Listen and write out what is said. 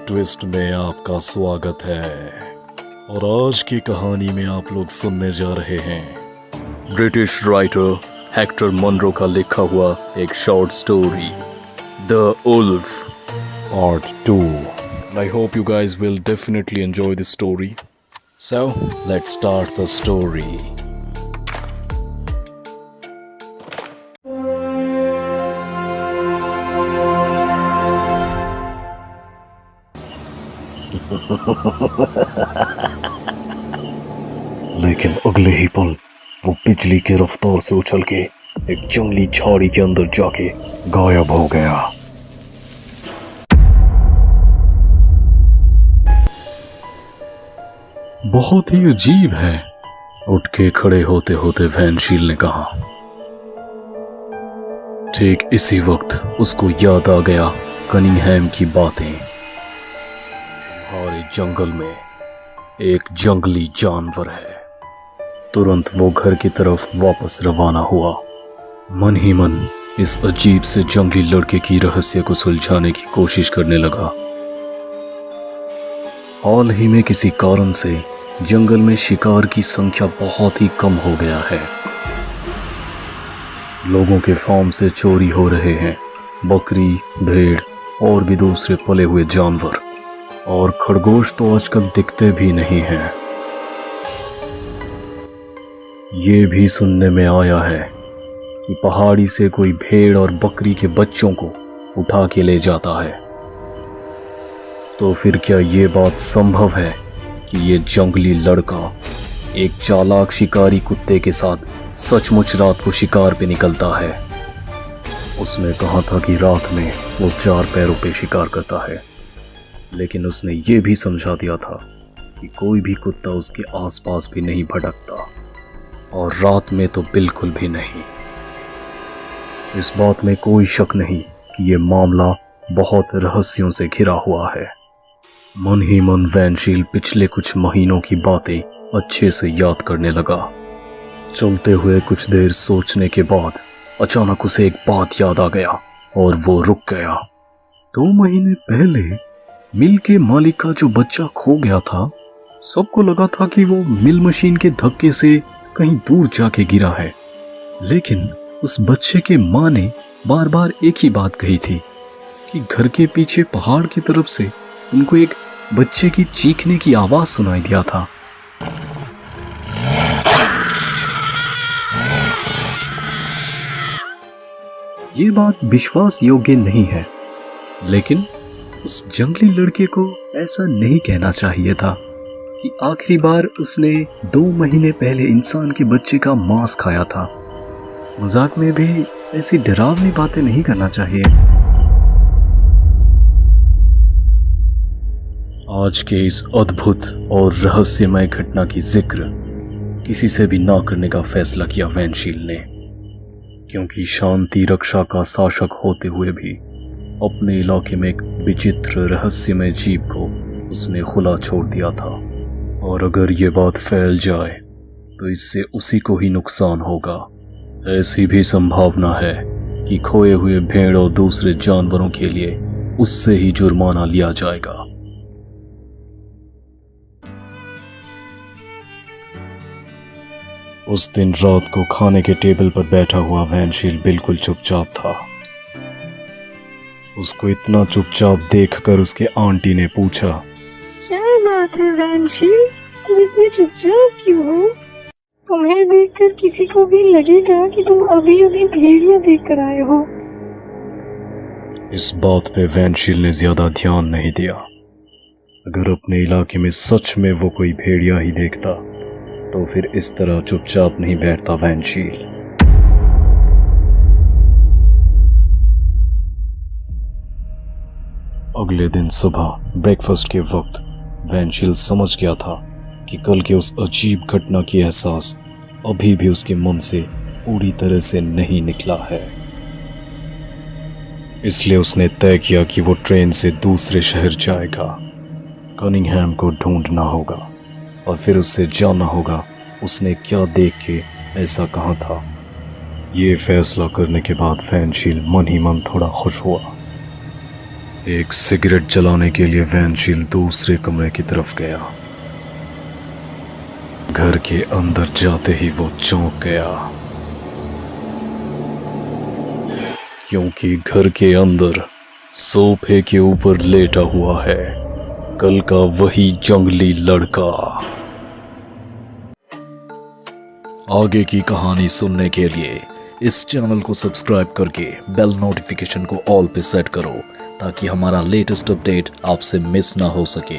Twist में आपका स्वागत है। और आज की कहानी में आप लोग सुनने जा रहे हैं ब्रिटिश राइटर हेक्टर मनरो का लिखा हुआ एक short story the wolf part 2। I hope you guys will definitely enjoy this story. So, let's start the story. लेकिन अगले ही पल वो बिजली की रफ्तार से उछल के एक जंगली झाड़ी के अंदर जाके गायब हो गया। बहुत ही अजीब है, उठ के खड़े होते होते वैनशील ने कहा। ठीक इसी वक्त उसको याद आ गया कनिंघम की बातें। हमारे जंगल में एक जंगली जानवर है। तुरंत वो घर की तरफ वापस रवाना हुआ। मन ही मन इस अजीब से जंगली लड़के की रहस्य को सुलझाने की कोशिश करने लगा। हाल ही में किसी कारण से जंगल में शिकार की संख्या बहुत ही कम हो गया है। लोगों के फार्म से चोरी हो रहे हैं बकरी, भेड़ और भी दूसरे पले हुए जानवर, और खरगोश तो आजकल दिखते भी नहीं हैं। ये भी सुनने में आया है कि पहाड़ी से कोई भेड़ और बकरी के बच्चों को उठा के ले जाता है। तो फिर क्या ये बात संभव है कि ये जंगली लड़का एक चालाक शिकारी कुत्ते के साथ सचमुच रात को शिकार पे निकलता है? उसने कहा था कि रात में वो 4 पैरों पे शिकार करता है, लेकिन उसने ये भी समझा दिया था कि कोई भी कुत्ता उसके आसपास भी नहीं भटकता, और रात में तो बिल्कुल भी नहीं। इस बात में कोई शक नहीं कि ये मामला बहुत रहस्यों से घिरा हुआ है। मन ही मन वैनशील पिछले कुछ महीनों की बातें अच्छे से याद करने लगा। चलते हुए कुछ देर सोचने के बाद अचानक उसे एक बात याद आ गया और वो रुक गया। 2 महीने पहले मिल के मालिक का जो बच्चा खो गया था, सबको लगा था कि वो मिल मशीन के धक्के से कहीं दूर जाके गिरा है, लेकिन उस बच्चे के माँ ने बार बार एक ही बात कही थी कि घर के पीछे पहाड़ की तरफ से उनको एक बच्चे की चीखने की आवाज सुनाई दिया था। ये बात विश्वास योग्य नहीं है, लेकिन उस जंगली लड़के को ऐसा नहीं कहना चाहिए था कि आखिरी बार उसने 2 महीने पहले इंसान के बच्चे का मांस खाया था। मजाक में भी ऐसी डरावनी बातें नहीं करना चाहिए। आज के इस अद्भुत और रहस्यमय घटना की जिक्र किसी से भी ना करने का फैसला किया वैनशील ने, क्योंकि शांति रक्षा का शासक होते हुए भी अपने इलाके में एक विचित्र रहस्यमय जीव को उसने खुला छोड़ दिया था, और अगर ये बात फैल जाए तो इससे उसी को ही नुकसान होगा। ऐसी भी संभावना है कि खोए हुए भेड़ और दूसरे जानवरों के लिए उससे ही जुर्माना लिया जाएगा। उस दिन रात को खाने के टेबल पर बैठा हुआ वैनशील बिल्कुल चुपचाप था। उसको इतना चुपचाप देखकर उसके आंटी ने पूछा, क्या बात है वैनशील, तुम इतने चुपचाप क्यों हो? तुम्हें देखकर किसी को भी लगेगा कि तुम अभी अभी भेड़िया देखकर आए हो। इस बात पे वैनशील ने ज्यादा ध्यान नहीं दिया। अगर अपने इलाके में सच में वो कोई भेड़िया ही देखता तो फिर इस तरह चुपचाप नहीं बैठता वैनशील। अगले दिन सुबह ब्रेकफास्ट के वक्त वैनशील समझ गया था कि कल के उस अजीब घटना की एहसास अभी भी उसके मन से पूरी तरह से नहीं निकला है। इसलिए उसने तय किया कि वो ट्रेन से दूसरे शहर जाएगा। कनिंघम को ढूंढना होगा और फिर उससे जानना होगा उसने क्या देख के ऐसा कहा था। ये फैसला करने के बाद वैनशील मन ही मन थोड़ा खुश हुआ। एक सिगरेट जलाने के लिए वैनशील दूसरे कमरे की तरफ गया। घर के अंदर जाते ही वो चौंक गया, क्योंकि घर के अंदर सोफे के ऊपर लेटा हुआ है कल का वही जंगली लड़का। आगे की कहानी सुनने के लिए इस चैनल को सब्सक्राइब करके बेल नोटिफिकेशन को ऑल पे सेट करो, ताकि हमारा लेटेस्ट अपडेट आपसे मिस ना हो सके।